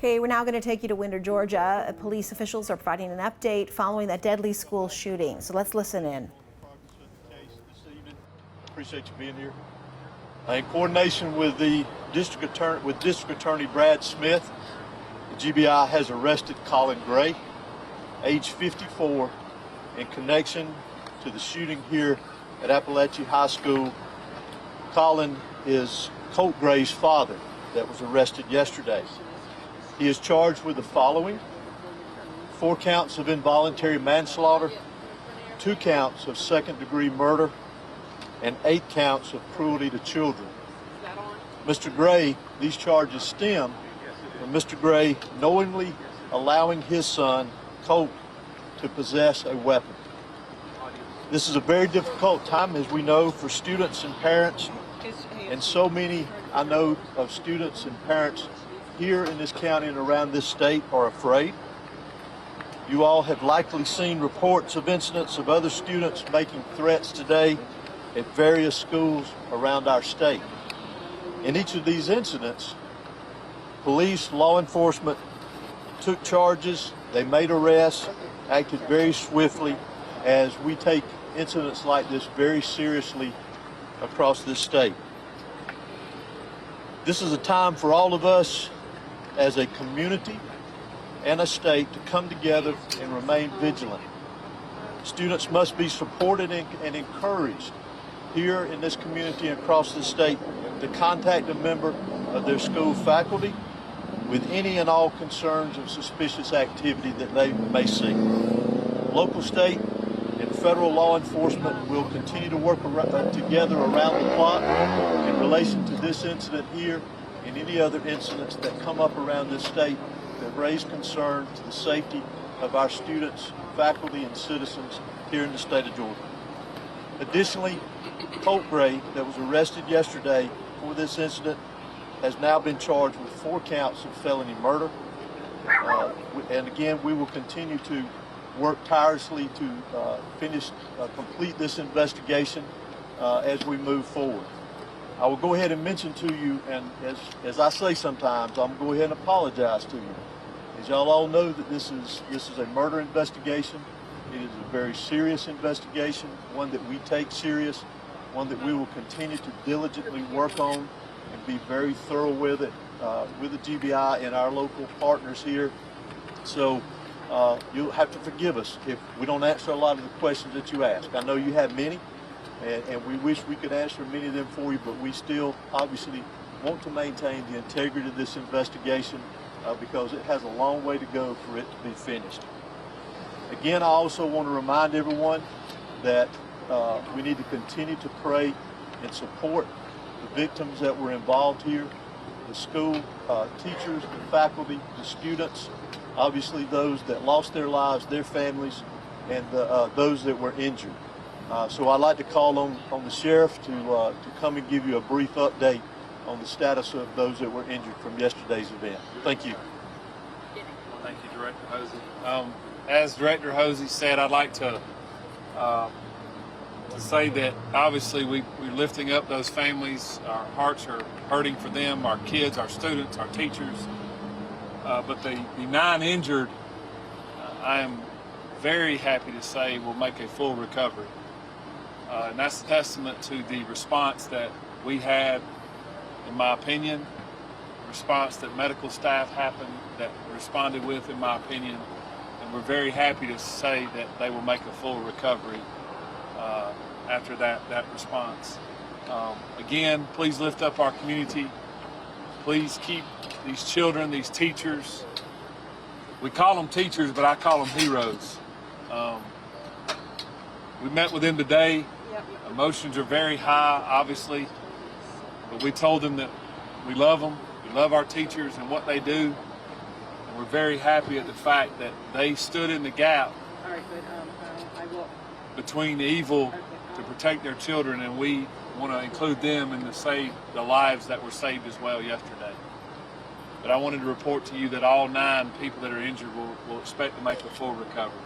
Okay, we're now going to take you to Winder, Georgia. Police officials are providing an update following that deadly school shooting. So let's listen in. Appreciate you being here. In coordination with the District Attorney Brad Smith, the GBI has arrested Colin Gray, age 54, in connection to the shooting here at Apalachee High School. Colin is Colt Gray's father that was arrested yesterday. He is charged with the following: 4 counts of involuntary manslaughter, 2 counts of second-degree murder, and 8 counts of cruelty to children. Mr. Gray, these charges stem from Mr. Gray knowingly allowing his son, Colt, to possess a weapon. This is a very difficult time, as we know, for students and parents, and so many, I know, of students and parents here in this county and around this state are afraid. You all have likely seen reports of incidents of other students making threats today at various schools around our state. In each of these incidents, police, law enforcement took charges, they made arrests, acted very swiftly, as we take incidents like this very seriously across this state. This is a time for all of us as a community and a state to come together and remain vigilant. Students must be supported and encouraged here in this community and across the state to contact a member of their school faculty with any and all concerns of suspicious activity that they may see. Local, state, and federal law enforcement will continue to work together around the clock in relation to this incident here and any other incidents that come up around this state that raise concern to the safety of our students, faculty, and citizens here in the state of Georgia. Additionally, Colt Gray, that was arrested yesterday for this incident, has now been charged with 4 counts of felony murder. And again, we will continue to work tirelessly to complete this investigation as we move forward. I will go ahead and mention to you, and as I say sometimes, I'm going to go ahead and apologize to you. As y'all all know, that this is a murder investigation. It is a very serious investigation, one that we take serious, one that we will continue to diligently work on and be very thorough with it, with the GBI and our local partners here. So you'll have to forgive us if we don't answer a lot of the questions that you ask. I know you have many, and we wish we could answer many of them for you, but we still obviously want to maintain the integrity of this investigation because it has a long way to go for it to be finished. Again, I also want to remind everyone that we need to continue to pray and support the victims that were involved here, the school teachers, the faculty, the students, obviously those that lost their lives, their families, and those that were injured. So I'd like to call on the sheriff to come and give you a brief update on the status of those that were injured from yesterday's event. Thank you. Thank you, Director Hosey. As Director Hosey said, I'd like to say that obviously we're lifting up those families. Our hearts are hurting for them, our kids, our students, our teachers. But the 9 injured, I am very happy to say will make a full recovery. And that's a testament to the response that we had, in my opinion, response that medical staff responded with, in my opinion. And we're very happy to say that they will make a full recovery after that response. Again, please lift up our community. Please keep these children, these teachers. We call them teachers, but I call them heroes. We met with them today. Emotions are very high, obviously, but we told them that we love them, we love our teachers and what they do, and we're very happy at the fact that they stood in the gap between the evil to protect their children, and we want to include them and to save the lives that were saved as well yesterday. But I wanted to report to you that all 9 people that are injured will expect to make a full recovery.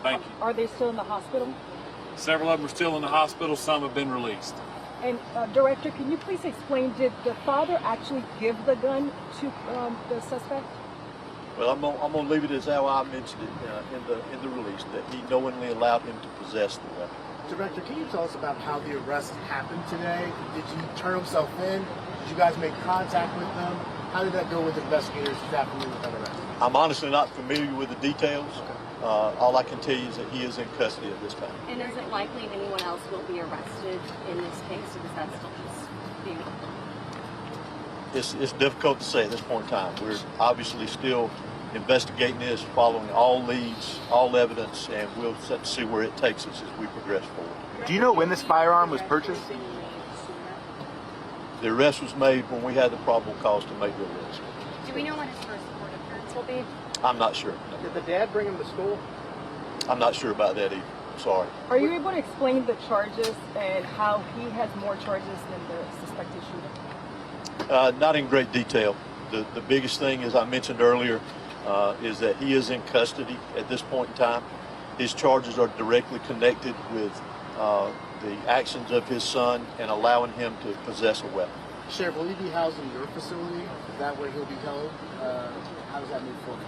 Thank you. Are they still in the hospital? Several of them are still in the hospital, some have been released. And Director, can you please explain, did the father actually give the gun to the suspect? Well, I'm gonna leave it as how I mentioned it in the release, that he knowingly allowed him to possess the weapon. Director, can you tell us about how the arrest happened today? Did you turn himself in? Did you guys make contact with them? How did that go with investigators this afternoon with that arrest? I'm honestly not familiar with the details. All I can tell you is that he is in custody at this time. And is it likely anyone else will be arrested in this case, or does that still just be? It's difficult to say at this point in time. We're obviously still investigating this, following all leads, all evidence, and we'll set to see where it takes us as we progress forward. Do you know when this firearm was purchased? The arrest was made when we had the probable cause to make the arrest. Do we know when his first court appearance will be? I'm not sure. Did the dad bring him to school? I'm not sure about that either. Sorry. Are you able to explain the charges and how he has more charges than the suspected shooter? Not in great detail. The biggest thing, as I mentioned earlier, is that he is in custody at this point in time. His charges are directly connected with the actions of his son and allowing him to possess a weapon. Sheriff, will he be housed in your facility? Is that where he'll be held? How does that move forward?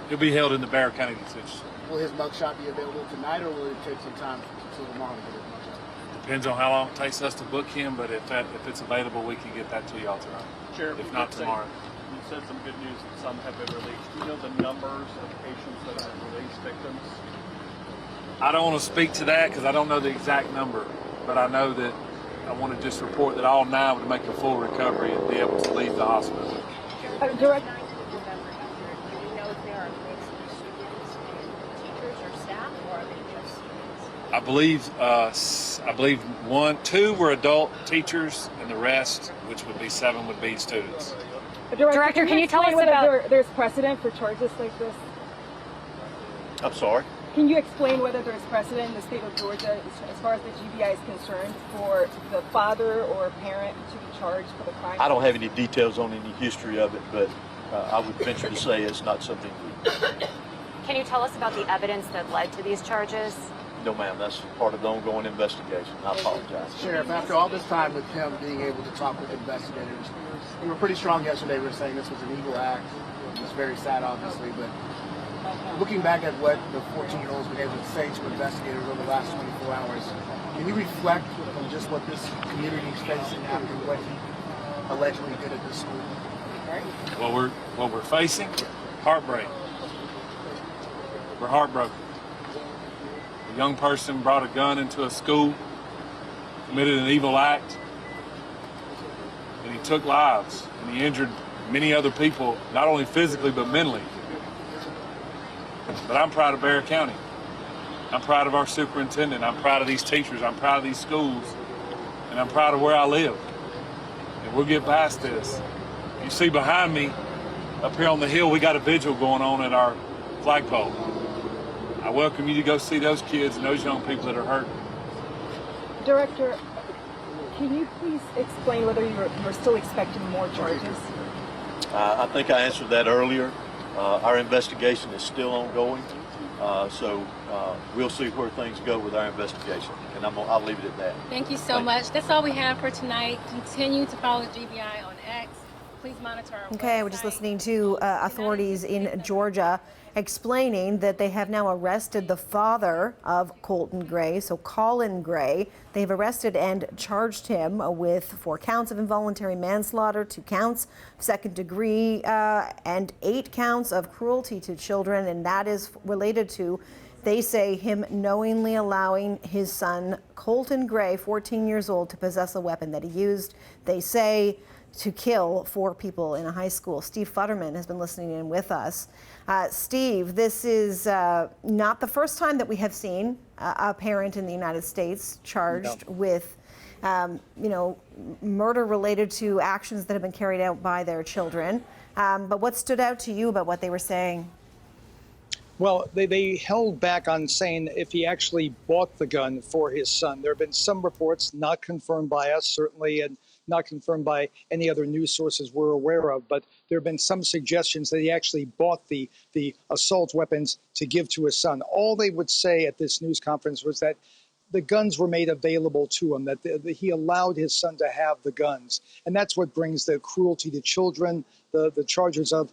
He'll be held in the Bexar County Detention. Will his mugshot be available tonight, or will it take some time until tomorrow to get his mugshot? Depends on how long it takes us to book him, but if it's available, we can get that to y'all tonight. Sheriff, if not tomorrow. You said some good news that some have been released. Do you know the numbers of patients that are released, victims? I don't want to speak to that because I don't know the exact number, but I know that I want to just report that all 9 would make a full recovery and be able to leave the hospital. Direct. Do we know if there are mixed students and teachers or staff, or are they just students? I believe 2 were adult teachers, and the rest, which would be 7, would be students. Director, can you tell us whether there's precedent for charges like this? I'm sorry? Can you explain whether there's precedent in the state of Georgia as far as the GBI is concerned for the father or parent to be charged for the crime? I don't have any details on any history of it, but I would venture to say it's not something we... Can you tell us about the evidence that led to these charges? No, ma'am. That's part of the ongoing investigation. I apologize. Sheriff, after all this time with him being able to talk with investigators, you were pretty strong yesterday. We were saying this was an evil act. It's very sad, obviously, but looking back at what the 14-year-old's been able to say to investigators over the last 24 hours, can you reflect on just what this community is facing after what he allegedly did at this school? What we're facing, heartbreak. We're heartbroken. A young person brought a gun into a school, committed an evil act, and he took lives, and he injured many other people, not only physically but mentally. But I'm proud of Bexar County. I'm proud of our superintendent. I'm proud of these teachers. I'm proud of these schools. And I'm proud of where I live. And we'll get past this. You see behind me, up here on the hill, we got a vigil going on at our flagpole. I welcome you to go see those kids and those young people that are hurt. Director, can you please explain whether you're still expecting more charges? I think I answered that earlier. Our investigation is still ongoing, so we'll see where things go with our investigation, and I'll leave it at that. Thank you so much. That's all we have for tonight. Continue to follow GBI on X. Please monitor our Okay, we're just listening to authorities in Georgia explaining that they have now arrested the father of Colton Gray, so Colin Gray. They've arrested and charged him with 4 counts of involuntary manslaughter, 2 counts of second degree, and 8 counts of cruelty to children, and that is related to, they say, him knowingly allowing his son, Colton Gray, 14 years old, to possess a weapon that he used, they say, to kill 4 people in a high school. Steve Futterman has been listening in with us. Steve, this is not the first time that we have seen a parent in the United States charged with, murder related to actions that have been carried out by their children. But what stood out to you about what they were saying? Well, they held back on saying if he actually bought the gun for his son. There have been some reports, not confirmed by us, certainly, and not confirmed by any other news sources we're aware of, but there have been some suggestions that he actually bought the assault weapons to give to his son. All they would say at this news conference was that the guns were made available to him, that he allowed his son to have the guns. And that's what brings the cruelty to children, the charges of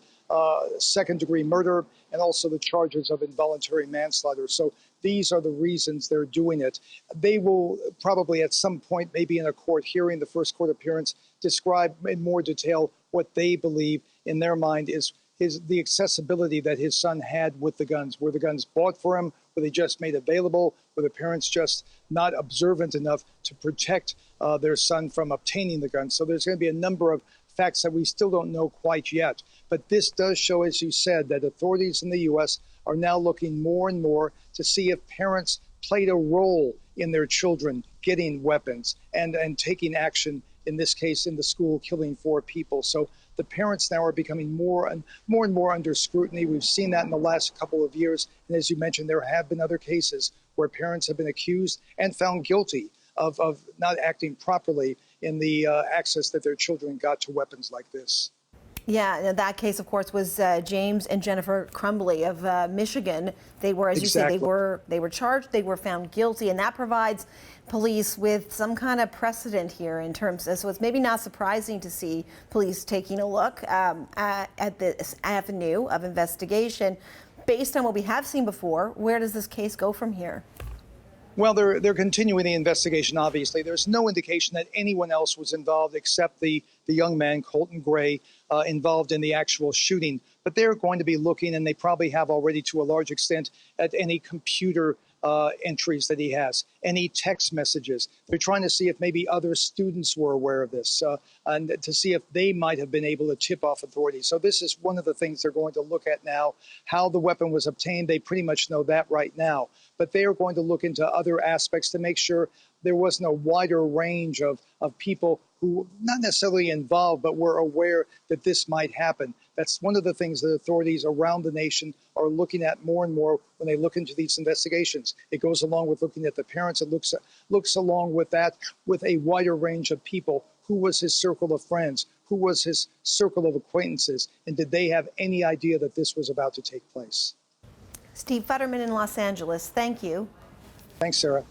second-degree murder, and also the charges of involuntary manslaughter. So these are the reasons they're doing it. They will probably at some point, maybe in a court hearing, the first court appearance, describe in more detail what they believe in their mind is the accessibility that his son had with the guns. Were the guns bought for him? Were they just made available? Were the parents just not observant enough to protect their son from obtaining the guns? So there's going to be a number of facts that we still don't know quite yet. But this does show, as you said, that authorities in the U.S. are now looking more and more to see if parents played a role in their children getting weapons and taking action, in this case, in the school, killing 4 people. So the parents now are becoming more and more under scrutiny. We've seen that in the last couple of years. And as you mentioned, there have been other cases where parents have been accused and found guilty of not acting properly in the access that their children got to weapons like this. Yeah, that case, of course, was James and Jennifer Crumbly of Michigan. They were, as you say, they were charged, they were found guilty, and that provides police with some kind of precedent here in terms of, so it's maybe not surprising to see police taking a look at this avenue of investigation. Based on what we have seen before, where does this case go from here? Well, they're continuing the investigation, obviously. There's no indication that anyone else was involved except the young man, Colton Gray, involved in the actual shooting. But they're going to be looking, and they probably have already to a large extent, at any computer entries that he has, any text messages. They're trying to see if maybe other students were aware of this and to see if they might have been able to tip off authorities. So this is one of the things they're going to look at now. How the weapon was obtained, they pretty much know that right now. But they are going to look into other aspects to make sure there wasn't a wider range of people who not necessarily involved, but were aware that this might happen. That's one of the things that authorities around the nation are looking at more and more when they look into these investigations. It goes along with looking at the parents. It looks along with that with a wider range of people. Who was his circle of friends? Who was his circle of acquaintances? And did they have any idea that this was about to take place? Steve Futterman in Los Angeles, thank you. Thanks, Sarah.